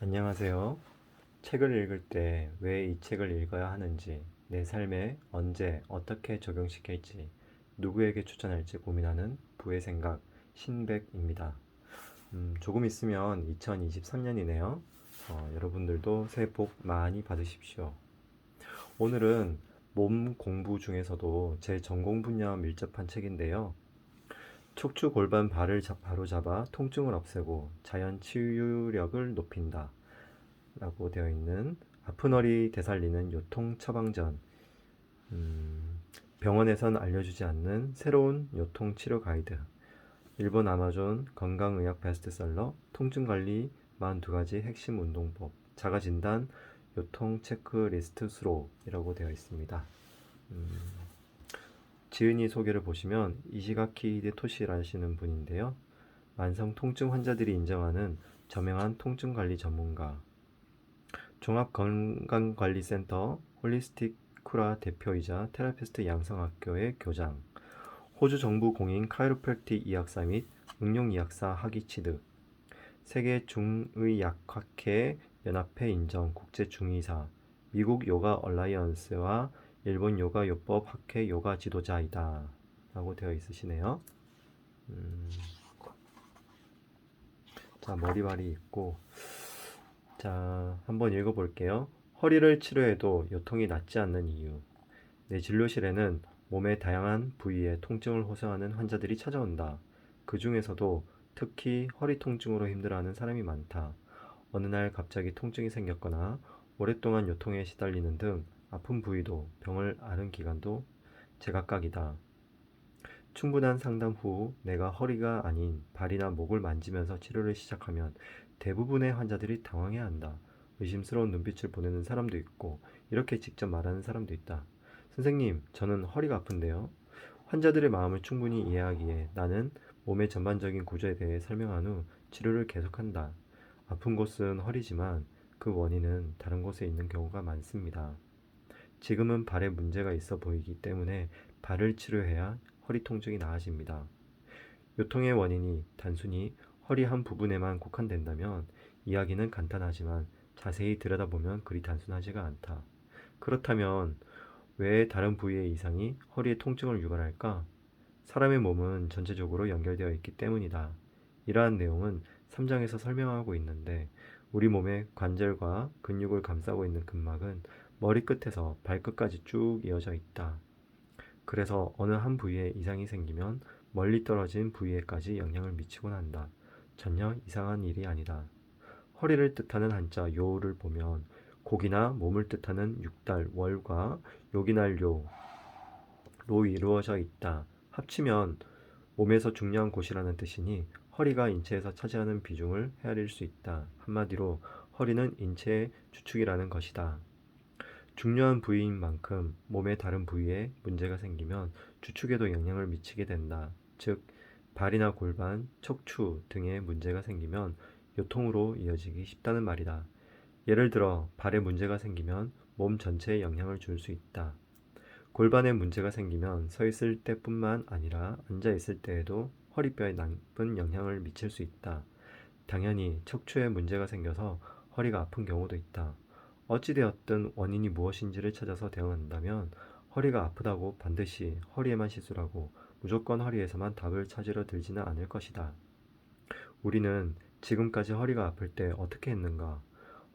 안녕하세요. 책을 읽을 때 왜 이 책을 읽어야 하는지, 내 삶에 언제 어떻게 적용시킬지, 누구에게 추천할지 고민하는 부의 생각 신백입니다. 조금 있으면 2023년이네요. 여러분들도 새해 복 많이 받으십시오. 오늘은 몸 공부 중에서도 제 전공 분야와 밀접한 책인데요. 척추 골반 발을 바로 잡아 통증을 없애고 자연 치유력을 높인다. 라고 되어 있는 아픈 허리 되살리는 요통 처방전. 병원에선 알려주지 않는 새로운 요통 치료 가이드. 일본 아마존 건강의학 베스트셀러 통증 관리 42가지 핵심 운동법. 자가 진단 요통 체크리스트 수로이라고 되어 있습니다. 지은이 소개를 보시면 이시가키 히데토시라시는 분인데요. 만성 통증 환자들이 인정하는 저명한 통증 관리 전문가. 종합건강관리센터 홀리스틱 쿠라 대표이자 테라피스트 양성학교의 교장, 호주 정부 공인 카이로프랙틱 이학사 및 응용이학사 학위 취득, 세계 중의약학회 연합회 인정 국제중의사, 미국 요가 얼라이언스와 일본 요가 요법 학회 요가 지도자이다 라고 되어 있으시네요. 자, 머리말이 있고, 자, 한번 읽어볼게요. 허리를 치료해도 요통이 낫지 않는 이유. 내 진료실에는 몸의 다양한 부위에 통증을 호소하는 환자들이 찾아온다. 그 중에서도 특히 허리 통증으로 힘들어하는 사람이 많다. 어느 날 갑자기 통증이 생겼거나 오랫동안 요통에 시달리는 등 아픈 부위도 병을 앓은 기간도 제각각이다. 충분한 상담 후 내가 허리가 아닌 발이나 목을 만지면서 치료를 시작하면 대부분의 환자들이 당황해한다. 의심스러운 눈빛을 보내는 사람도 있고 이렇게 직접 말하는 사람도 있다. 선생님, 저는 허리가 아픈데요. 환자들의 마음을 충분히 이해하기에 나는 몸의 전반적인 구조에 대해 설명한 후 치료를 계속한다. 아픈 곳은 허리지만 그 원인은 다른 곳에 있는 경우가 많습니다. 지금은 발에 문제가 있어 보이기 때문에 발을 치료해야 허리 통증이 나아집니다. 요통의 원인이 단순히 허리 한 부분에만 국한된다면 이야기는 간단하지만 자세히 들여다보면 그리 단순하지가 않다. 그렇다면 왜 다른 부위의 이상이 허리의 통증을 유발할까? 사람의 몸은 전체적으로 연결되어 있기 때문이다. 이러한 내용은 3장에서 설명하고 있는데 우리 몸의 관절과 근육을 감싸고 있는 근막은 머리끝에서 발끝까지 쭉 이어져 있다. 그래서 어느 한 부위에 이상이 생기면 멀리 떨어진 부위에까지 영향을 미치곤 한다. 전혀 이상한 일이 아니다. 허리를 뜻하는 한자 요를 보면 곡이나 몸을 뜻하는 육달 월과 요기날 요로 이루어져 있다. 합치면 몸에서 중요한 곳이라는 뜻이니 허리가 인체에서 차지하는 비중을 헤아릴 수 있다. 한마디로 허리는 인체의 주축이라는 것이다. 중요한 부위인 만큼 몸의 다른 부위에 문제가 생기면 주축에도 영향을 미치게 된다. 즉, 발이나 골반, 척추 등에 문제가 생기면 요통으로 이어지기 쉽다는 말이다. 예를 들어 발에 문제가 생기면 몸 전체에 영향을 줄 수 있다. 골반에 문제가 생기면 서 있을 때뿐만 아니라 앉아 있을 때에도 허리뼈에 나쁜 영향을 미칠 수 있다. 당연히 척추에 문제가 생겨서 허리가 아픈 경우도 있다. 어찌되었든 원인이 무엇인지를 찾아서 대응한다면 허리가 아프다고 반드시 허리에만 시술하고 무조건 허리에서만 답을 찾으려 들지는 않을 것이다. 우리는 지금까지 허리가 아플 때 어떻게 했는가?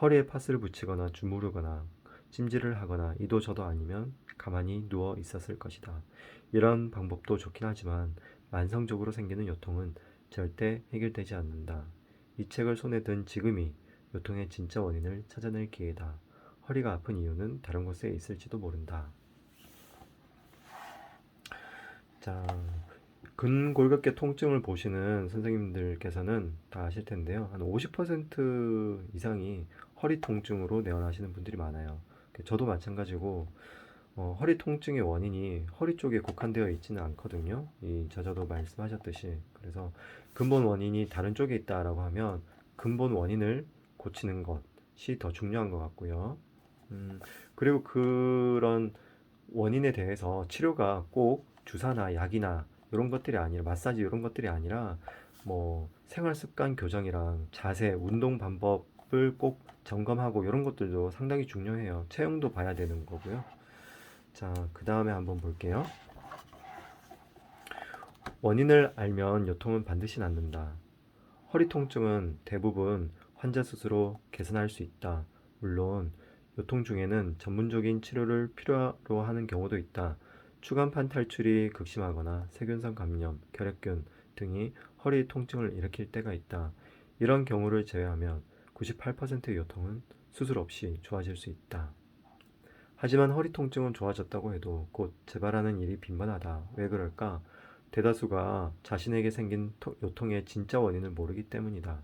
허리에 팥을 붙이거나 주무르거나 찜질을 하거나 이도 저도 아니면 가만히 누워 있었을 것이다. 이런 방법도 좋긴 하지만 만성적으로 생기는 요통은 절대 해결되지 않는다. 이 책을 손에 든 지금이 요통의 진짜 원인을 찾아낼 기회다. 허리가 아픈 이유는 다른 곳에 있을지도 모른다. 자, 근골격계 통증을 보시는 선생님들께서는 다 아실 텐데요. 한 50% 이상이 허리 통증으로 내원하시는 분들이 많아요. 저도 마찬가지고 허리 통증의 원인이 허리 쪽에 국한되어 있지는 않거든요. 이 저자도 말씀하셨듯이. 그래서 근본 원인이 다른 쪽에 있다라고 하면 근본 원인을 고치는 것이 더 중요한 것 같고요. 그리고 그런 원인에 대해서 치료가 꼭 주사나 약이나 이런 것들이 아니라 마사지 이런 것들이 아니라 뭐 생활 습관 교정이랑 자세, 운동 방법 무릎을 꼭 점검하고 이런 것들도 상당히 중요해요. 체형도 봐야 되는 거고요. 자, 그 다음에 한번 볼게요. 원인을 알면 요통은 반드시 낫는다. 허리 통증은 대부분 환자 스스로 개선할 수 있다. 물론 요통 중에는 전문적인 치료를 필요로 하는 경우도 있다. 추간판 탈출이 극심하거나 세균성 감염, 결핵균 등이 허리 통증을 일으킬 때가 있다. 이런 경우를 제외하면 98%의 요통은 수술 없이 좋아질 수 있다. 하지만 허리 통증은 좋아졌다고 해도 곧 재발하는 일이 빈번하다. 왜 그럴까? 대다수가 자신에게 생긴 요통의 진짜 원인을 모르기 때문이다.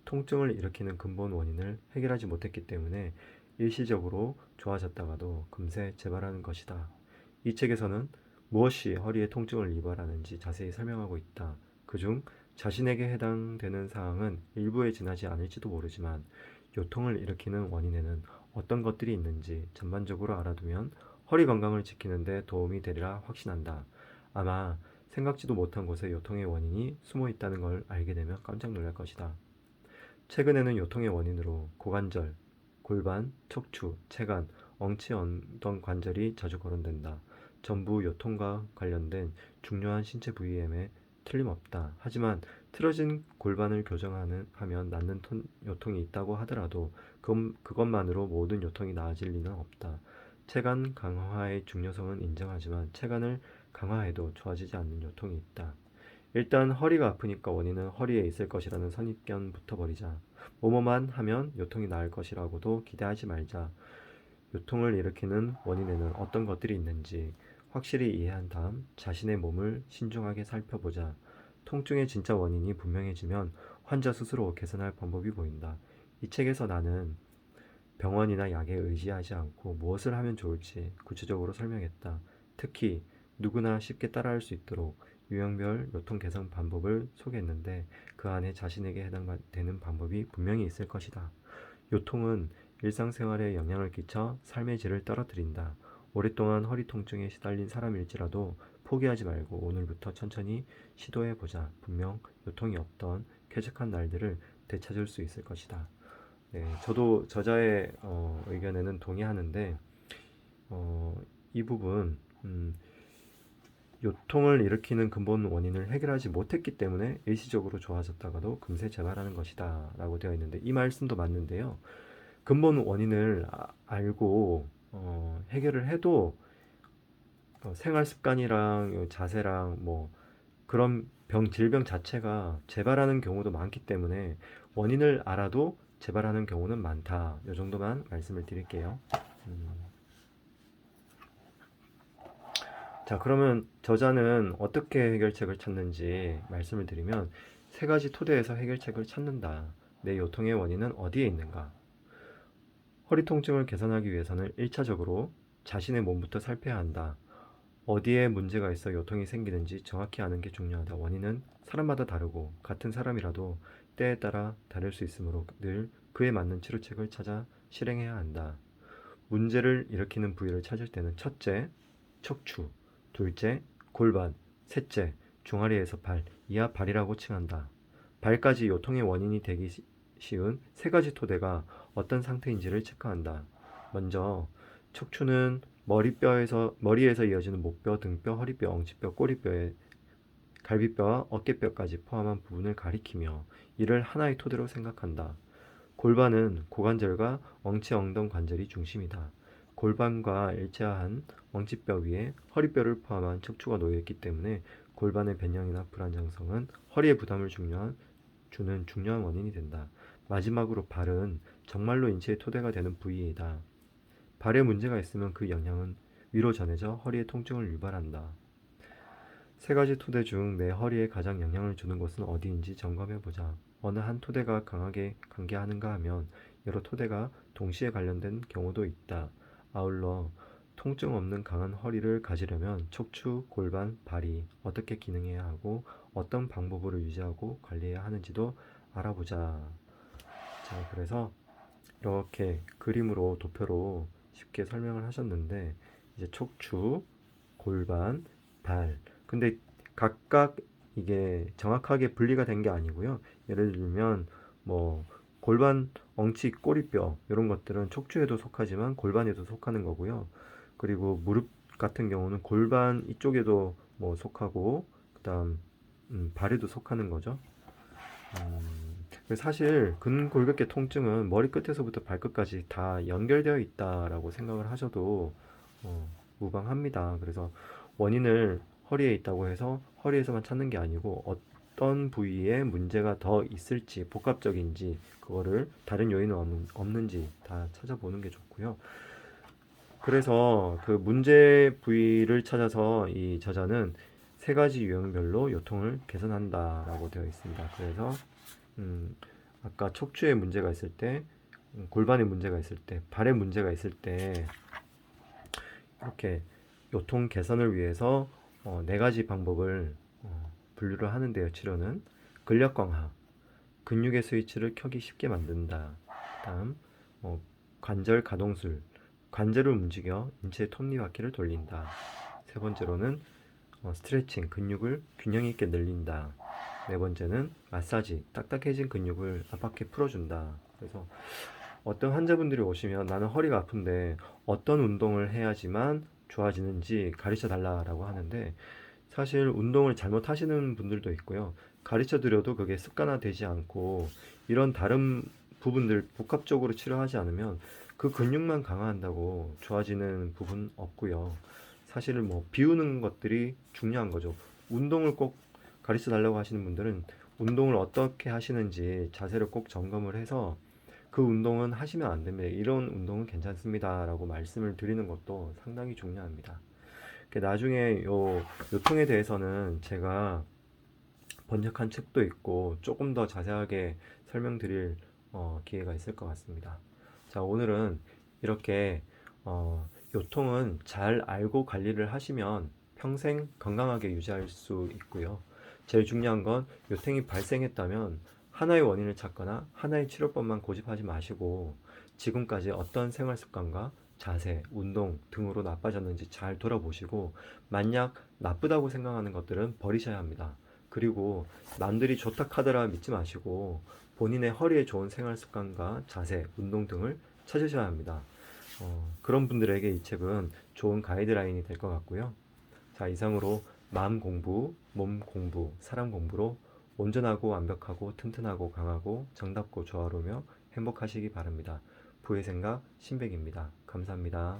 통증을 일으키는 근본 원인을 해결하지 못했기 때문에 일시적으로 좋아졌다가도 금세 재발하는 것이다. 이 책에서는 무엇이 허리에 통증을 유발하는지 자세히 설명하고 있다. 그중 자신에게 해당되는 사항은 일부에 지나지 않을지도 모르지만 요통을 일으키는 원인에는 어떤 것들이 있는지 전반적으로 알아두면 허리 건강을 지키는 데 도움이 되리라 확신한다. 아마 생각지도 못한 곳에 요통의 원인이 숨어 있다는 걸 알게 되면 깜짝 놀랄 것이다. 최근에는 요통의 원인으로 고관절, 골반, 척추, 체간, 엉치 엉덩 관절이 자주 거론된다. 전부 요통과 관련된 중요한 신체 부위임에 틀림없다. 하지만 틀어진 골반을 교정하면 낫는 요통이 있다고 하더라도 그것만으로 모든 요통이 나아질 리는 없다. 체간 강화의 중요성은 인정하지만 체간을 강화해도 좋아지지 않는 요통이 있다. 일단 허리가 아프니까 원인은 허리에 있을 것이라는 선입견부터 버리자. 뭐뭐만 하면 요통이 나을 것이라고도 기대하지 말자. 요통을 일으키는 원인에는 어떤 것들이 있는지 확실히 이해한 다음 자신의 몸을 신중하게 살펴보자. 통증의 진짜 원인이 분명해지면 환자 스스로 개선할 방법이 보인다. 이 책에서 나는 병원이나 약에 의지하지 않고 무엇을 하면 좋을지 구체적으로 설명했다. 특히 누구나 쉽게 따라할 수 있도록 유형별 요통 개선 방법을 소개했는데 그 안에 자신에게 해당되는 방법이 분명히 있을 것이다. 요통은 일상생활에 영향을 끼쳐 삶의 질을 떨어뜨린다. 오랫동안 허리 통증에 시달린 사람일지라도 포기하지 말고 오늘부터 천천히 시도해보자. 분명 요통이 없던 쾌적한 날들을 되찾을 수 있을 것이다. 네, 저도 저자의 의견에는 동의하는데 이 부분 요통을 일으키는 근본 원인을 해결하지 못했기 때문에 일시적으로 좋아졌다가도 금세 재발하는 것이다 라고 되어 있는데 이 말씀도 맞는데요. 근본 원인을 알고 해결을 해도 생활 습관이랑 자세랑 뭐 그런 질병 자체가 재발하는 경우도 많기 때문에 원인을 알아도 재발하는 경우는 많다. 이 정도만 말씀을 드릴게요. 자, 그러면 저자는 어떻게 해결책을 찾는지 말씀을 드리면 세 가지 토대에서 해결책을 찾는다. 내 요통의 원인은 어디에 있는가? 허리 통증을 개선하기 위해서는 1차적으로 자신의 몸부터 살펴야 한다. 어디에 문제가 있어 요통이 생기는지 정확히 아는 게 중요하다. 원인은 사람마다 다르고 같은 사람이라도 때에 따라 다를 수 있으므로 늘 그에 맞는 치료책을 찾아 실행해야 한다. 문제를 일으키는 부위를 찾을 때는 첫째, 척추, 둘째, 골반, 셋째, 종아리에서 발, 이하 발이라고 칭한다. 발까지 요통의 원인이 되기 쉬운 세 가지 토대가 어떤 상태인지를 체크한다. 먼저 척추는 머리에서 이어지는 목뼈, 등뼈, 허리뼈, 엉치뼈, 꼬리뼈의 갈비뼈와 어깨뼈까지 포함한 부분을 가리키며 이를 하나의 토대로 생각한다. 골반은 고관절과 엉치 엉덩 관절이 중심이다. 골반과 일체화한 엉치뼈 위에 허리뼈를 포함한 척추가 놓여있기 때문에 골반의 변형이나 불안정성은 허리에 부담을 주는 중요한 원인이 된다. 마지막으로 발은 정말로 인체의 토대가 되는 부위이다. 발에 문제가 있으면 그 영향은 위로 전해져 허리에 통증을 유발한다. 세 가지 토대 중 내 허리에 가장 영향을 주는 곳은 어디인지 점검해보자. 어느 한 토대가 강하게 관계하는가 하면 여러 토대가 동시에 관련된 경우도 있다. 아울러 통증 없는 강한 허리를 가지려면 척추, 골반, 발이 어떻게 기능해야 하고 어떤 방법으로 유지하고 관리해야 하는지도 알아보자. 자, 그래서 이렇게 그림으로 도표로 쉽게 설명을 하셨는데 이제 척추, 골반, 발. 근데 각각 이게 정확하게 분리가 된 게 아니고요. 예를 들면 뭐 골반, 엉치, 꼬리뼈 이런 것들은 척추에도 속하지만 골반에도 속하는 거고요. 그리고 무릎 같은 경우는 골반 이쪽에도 뭐 속하고 그다음 발에도 속하는 거죠. 사실 근골격계 통증은 머리끝에서부터 발끝까지 다 연결되어 있다라고 생각을 하셔도 무방합니다. 그래서 원인을 허리에 있다고 해서 허리에서만 찾는 게 아니고 어떤 부위에 문제가 더 있을지 복합적인지 그거를 다른 요인은 없는지 다 찾아보는 게 좋고요. 그래서 그 문제 부위를 찾아서 이 저자는 세 가지 유형별로 요통을 개선한다라고 되어 있습니다. 그래서 음, 아까 척추에 문제가 있을 때, 골반에 문제가 있을 때, 발에 문제가 있을 때 이렇게 요통 개선을 위해서 네 가지 방법을 분류를 하는데요. 치료는 근력 강화, 근육의 스위치를 켜기 쉽게 만든다. 다음 관절 가동술, 관절을 움직여 인체 톱니바퀴를 돌린다. 세 번째로는 스트레칭, 근육을 균형 있게 늘린다. 네 번째는 마사지, 딱딱해진 근육을 압박해 풀어준다. 그래서 어떤 환자분들이 오시면 나는 허리가 아픈데 어떤 운동을 해야지만 좋아지는지 가르쳐 달라라고 하는데 사실 운동을 잘못하시는 분들도 있고요. 가르쳐 드려도 그게 습관화되지 않고 이런 다른 부분들 복합적으로 치료하지 않으면 그 근육만 강화한다고 좋아지는 부분 없고요. 사실은 뭐 비우는 것들이 중요한 거죠. 운동을 꼭 가르쳐 달라고 하시는 분들은 운동을 어떻게 하시는지 자세를 꼭 점검을 해서 그 운동은 하시면 안 됩니다. 이런 운동은 괜찮습니다. 라고 말씀을 드리는 것도 상당히 중요합니다. 나중에 요통에 대해서는 제가 번역한 책도 있고 조금 더 자세하게 설명드릴 기회가 있을 것 같습니다. 자, 오늘은 이렇게 요통은 잘 알고 관리를 하시면 평생 건강하게 유지할 수 있고요. 제일 중요한 건 요통이 발생했다면 하나의 원인을 찾거나 하나의 치료법만 고집하지 마시고 지금까지 어떤 생활 습관과 자세, 운동 등으로 나빠졌는지 잘 돌아보시고 만약 나쁘다고 생각하는 것들은 버리셔야 합니다. 그리고 남들이 좋다 카더라 믿지 마시고 본인의 허리에 좋은 생활 습관과 자세, 운동 등을 찾으셔야 합니다. 그런 분들에게 이 책은 좋은 가이드라인이 될 것 같고요. 자, 이상으로 마음 공부, 몸 공부, 사람 공부로 온전하고 완벽하고 튼튼하고 강하고 정답고 조화로우며 행복하시기 바랍니다. 부의 생각 신백입니다. 감사합니다.